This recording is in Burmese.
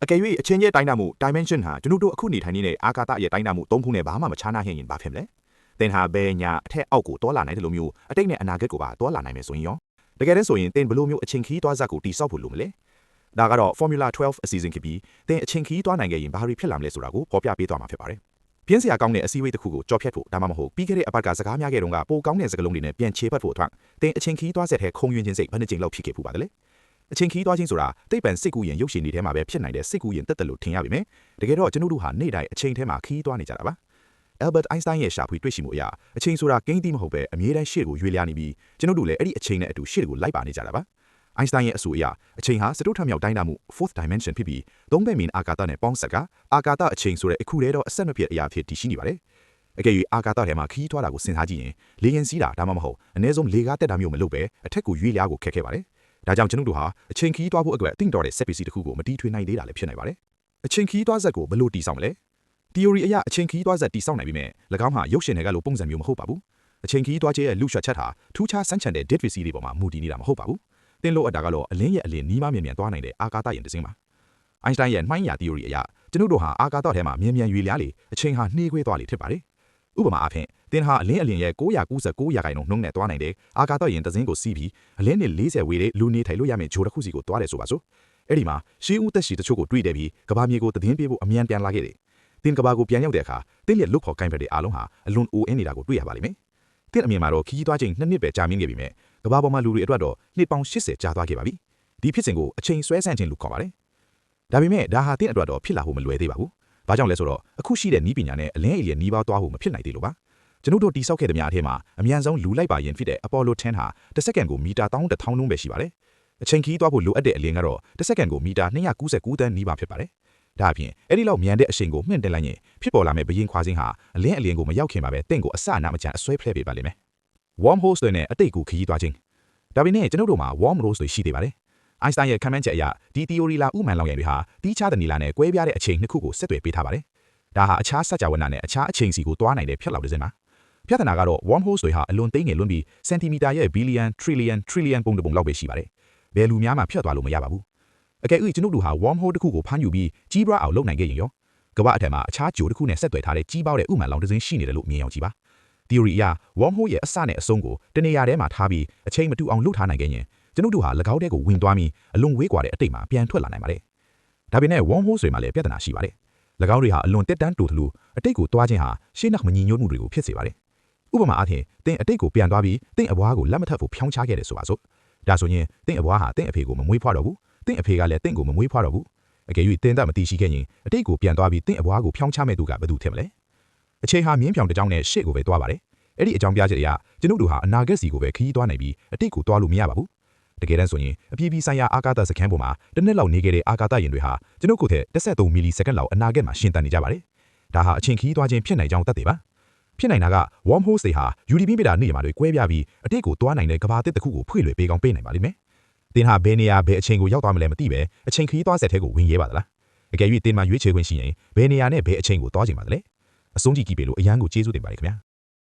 အကယ်၍အချင်းရဲ့တိုင်းတာမှု dimension ဟာကျွန်တော်တို့အခုနေထိုင်နေတဲ့အာကာသရဲ့တိုင်းတာမှု၃ခုနဲ့ဘာမှမခြားနားဟင်ရင်ဘာဖြစ်မလဲသင်ဟာဘယ်ညာအထက်အောက်ကိုတွာလာနိုင်တယ်လို့မျိုးအတိတ်နဲ့အနာဂတ်ကိုပါတွာလာနိုင်မယ်ဆိုရင်ရောတကယ်တမ်းဆိုရင်သင်ဘလို့မျိုးအချင်းခီးတွားဇက်ကိုတိစောက်ဖို့လိုမလဲဒါကတော့ Formula 12အစီအစဉ်ဖြစ်ပြီးသင်အချင်းခီးတွားနိုင်ခဲ့ရင်ဘာတွေဖြစ်လာမလဲဆိုတာကိုဖော်ပြပေးသွားမှာဖြစ်ပါတယ်ပြင်းစရာကောင်းတဲ့အစည်းအဝေးတစ်ခုကိုကြော်ဖြတ်ဖို့ဒါမှမဟုတ်ပြီးခဲ့တဲ့အပတ်ကစကားများခဲ့တုန်းကပိုကောင်းတဲ့စကားလုံးတွေနဲ့ပြန်ချေပတ်ဖို့အတွက်သင်အချင်းခီးတွားဇက်ထဲခုံယွင်းခြင်းစိတ်ဘယ်နှကြိမ်လောက်ဖြစ်ခဲ့ဖူးပါသလဲအချင်းခီးတွားခြင်းဆိုတာတိတ်ပံစိတ်ကူးရင်ရုပ်ရှင်တွေထဲမှာပဲဖြစ်နိုင်တဲ့စိတ်ကူးရင်တက်တက်လို့ထင်ရပါမယ်တကယ်တော့ကျွန်တော်တို့ဟာနေ့တိုင်းအချင်းထဲမှာခီးတွားနေကြတာပါ Albert Einstein ရဲ့ရှာဖွေတွေ့ရှိမှုအရအချင်းဆိုတာကိန်းတီးမဟုတ်ပဲအမြဲတမ်းရှေ့ကိုရွေ့လျားနေပြီးကျွန်တော်တို့လည်းအဲ့ဒီအချင်းနဲ့အတူရှေ့ကိုလိုက်ပါနေကြတာပါ Einstein ရဲ့အဆိုအရအချင်းဟာစတုထမြောက်တိုင်းတာမှု fourth dimension ဖြစ်ပြီးသုံးဘက်မင်အာကာသနဲ့ပေါင်းဆက်ကအာကာသအချင်းဆိုတဲ့အခုတည်းတော့အဆက်မပြတ်အရာဖြစ်တည်ရှိနေပါတယ်အကယ်၍အာကာသထဲမှာခီးထွားတာကိုစဉ်းစားကြည့်ရင်လေရင်စီးတာဒါမှမဟုတ်အနည်းဆုံးလေကားတက်တာမျိုးမလုပ်ပဲအထက်ကိုရွေ့လျားကိုခက်ခဲပါတယ်ဒါကြောင့်ကျွန်တော်တို့ဟာအချင်းခီးတွားဖို့အတွက်တင့်တော်တဲ့စက်ပစ္စည်းတစ်ခုကိုမတီးထွေးနိုင်သေးတာလည်းဖြစ်နိုင်ပါတယ်အချင်းခီးတွားဇက်ကိုဘယ်လိုတည်ဆောက်မလဲ theory အရအချင်းခီးတွားဇက်တည်ဆောက်နိုင်ပြီမဲ့၎င်းဟာရုပ်ရှင်တွေကလိုပုံစံမျိုးမဟုတ်ပါဘူးအချင်းခီးတွားခြင်းရဲ့လူရွှတ်ချက်ဟာထူးခြားဆန်းချန်တဲ့ date receipt တွေပေါ်မှာမူတည်နေတာမဟုတ်ပါဘူးသင်လို့အပ်တာကတော့အလင်းရဲ့အလင်းနီးမမြင်မြန်သွားနိုင်တဲ့အာကာသယာဉ်တစ်စင်းပါ Einstein ရဲ့နှိုင်းရာ theory အရကျွန်တော်တို့ဟာအာကာသထဲမှာမြင်မြန်ရွေလျားလေအချင်းဟာနှေးခွေးသွားလေဖြစ်ပါတယ်ဥပမာအားဖြင့်သင်ဟာအလင်းရဲ့999%နှုန်းနဲ့သွားနိုင်တဲ့အာကာသယာဉ်တစ်စင်းကိုစီးပြီးအလင်းနဲ့40ဝေးတဲ့လူနေထိုင်လို့ရမယ့်ဂျိုတစ်ခုစီကိုသွားတယ်ဆိုပါစို့အဲ့ဒီမှာရှေးဦးသက်ရှိတချို့ကိုတွေ့တယ်ပြီးကဘာမြေကိုသတင်းပေးဖို့အမြန်ပြန်လာခဲ့တယ်သင်ကဘာကိုပြန်ရောက်တဲ့အခါသင်ရဲ့လုတ်ဖော်ကိုင်းဖက်တဲ့အားလုံးဟာအလွန်အိုအင်းနေတာကိုတွေ့ရပါလိမ့်မယ်သင်အမြင်မှာတော့ခီးသွားချိန်2နှစ်ပဲကြာမြင့်ခဲ့ပြီမဲ့ကဘာပေါ်မှာလူတွေအတွက်တော့နှစ်ပေါင်း80ကြာသွားခဲ့ပါပြီဒီဖြစ်စဉ်ကိုအချိန်ဆွဲဆန့်ခြင်းလို့ခေါ်ပါတယ်ဒါပေမဲ့ဒါဟာသင်အတွက်တော့ဖြစ်လာဖို့မလွယ်သေးပါဘူးဘာကြောင့်လဲဆိုတော့အခုရှိတဲ့နည်းပညာနဲ့အလင်းအေလီယံနီးပါးသွားဖို့မဖြစ်နိုင်သေးလို့ပါကျွန်တော်တို့တိစောက်ခဲ့တဲ့များအထက်မှာအမြန်ဆုံးလူလိုက်ပါရင်ဖြစ်တဲ့ Apollo 10ဟာတစ်စက္ကန့်ကိုမီတာ11000နှုန်းပဲရှိပါတယ်အချိန်ခီးသွားဖို့လိုအပ်တဲ့အလင်းကတော့တစ်စက္ကန့်ကိုမီတာ299သန်းနီးပါးဖြစ်ပါတယ်ဒါအပြင်အဲ့ဒီလောက်မြန်တဲ့အရှိန်ကိုမှင့်တင်လိုက်ရင်ဖြစ်ပေါ်လာမယ့်ဘရင်ခွာခြင်းဟာအလင်းကိုမရောက်ခင်မှာပဲတင့်ကိုအစအနမချန်အဆွဲဖလဲပေးပါလိမ့်မယ် Worm holes တွေနဲ့အတိတ်ကိုခရီးသွားခြင်းဒါပေမဲ့ကျွန်တော်တို့မှာ worm holes တွေရှိသေးပါတယ် Einstein ရဲ့ခန့်မှန်းချက်အရဒီ theory လာဥမှန်လောင်ရည်တွေဟာတီးခြားတဲ့နီလာနဲ့ကွဲပြားတဲ့အချိန်နှစ်ခုကိုဆက်သွယ်ပေးထားပါတယ်ဒါဟာအခြားစัจ java နဲ့အခြားအချိန်စီကိုတွားနိုင်တဲ့ဖြတ်လောက်တစ်စင်းပါပြဿနာကတော့ worm holes တွေဟာအလွန်သိငယ်လွန်းပြီးစင်တီမီတာရဲ့ဘီလီယံထရီလီယံပုံတစ်ပုံလောက်ပဲရှိပါတယ်ဘယ်လူများမှဖြတ်သွားလို့မရပါဘူးအကယ်၍ကျွန်တော်တို့ဟာ worm hole တစ်ခုကိုဖမ်းယူပြီးကြီးပွားအောင်လုပ်နိုင်ခဲ့ရင်ရောကမ္ဘာအထက်မှာအခြားဂျိုတစ်ခုနဲ့ဆက်သွယ်ထားတဲ့ကြီးပေါက်တဲ့ဥမှန်လောင်တစ်စင်းရှိနေတယ်လို့မြင်အောင်ကြည့်ပါ theory အရ worm hole ရဲ့အစနဲ့အဆုံးကိုတနေရာထဲမှာထားပြီးအချိန်မတူအောင်လုပ်ထားနိုင်ခဲ့ရင်ကျွန်တော်တို့ဟာ၎င်းတဲကိုဝင်သွားပြီးအလွန်ဝေးကွာတဲ့အတိတ်မှာပြန်ထွက်လာနိုင်ပါတယ်ဒါပေမဲ့ worm hole တွေမှာလည်းပြဿနာရှိပါတယ်၎င်းတွေဟာအလွန်တက်တန်းတိုသလိုအတိတ်ကိုတွားခြင်းဟာရှေ့နောက်မညီညွတ်မှုတွေကိုဖြစ်စေပါတယ်ဥပမာအားဖြင့်သင်အတိတ်ကိုပြန်သွားပြီးသင်အဘွားကိုလက်မထပ်ဖို့ဖြောင်းချခဲ့တယ်ဆိုပါစို့ဒါဆိုရင်သင်အဘွားဟာသင်အဖေကိုမမွေးဖွားတော့ဘူးသင်အဖေကလည်းသင်ကိုမမွေးဖွားတော့ဘူးအကယ်၍သင်သက်မသိရှိခဲ့ရင်အတိတ်ကိုပြန်သွားပြီးသင်အဘွားကိုဖြောင်းချမဲ့သူကဘယ်သူထင်မလဲအချိန်ဟာမြင်းဖြောင်တစ်ကြောင်းနဲ့ရှေ့ကိုပဲသွားပါတယ်အဲ့ဒီအကြောင်းပြချက်အရကျွန်တော်တို့ဟာအနာဂတ်စီကိုပဲခရီးသွားနိုင်ပြီးအတိတ်ကိုသွားလို့မရပါဘူးတကယ်တမ်းဆိုရင်အပြည်ပြည်ဆိုင်ရာအာကာသစခန်းပေါ်မှာတစ်နှစ်လောက်နေခဲ့တဲ့အာကာသယာဉ်တွေဟာကျွန်တော်ကိုယ်ထက်13မီလီစက္ကန့်လောက်အနာဂတ်မှာရှင်သန်နေကြပါတယ်ဒါဟာအချိန်ခရီးသွားခြင်းဖြစ်နိုင်ကြောင်းသက်သေပါဖြစ်နိုင်တာက worm holes တွေဟာ UDP မီတာနေရာမှာတွေကွဲပြားပြီးအတိတ်ကိုသွားနိုင်တဲ့ကဘာတစ်ခုကိုဖွင့်လွှဲပေးကောင်းပေးနိုင်ပါလိမ့်မယ်သင်ဟာဘယ်နေရာဘယ်အချိန်ကိုရောက်သွားမလဲမသိပဲအချိန်ခရီးသွားဆက်ထဲကိုဝင်ရဲပါသလားအကယ်၍သင်မှရွေးချယ်ခွင့်ရှိရင်ဘယ်နေရာနဲ့ဘယ်အချိန်ကိုသွားချင်ပါသလဲအဆုံးကြည့်ကြည့်ပေးလို့အရန်ကိုကျေးဇူးတင်ပါတယ်ခင်ဗျာ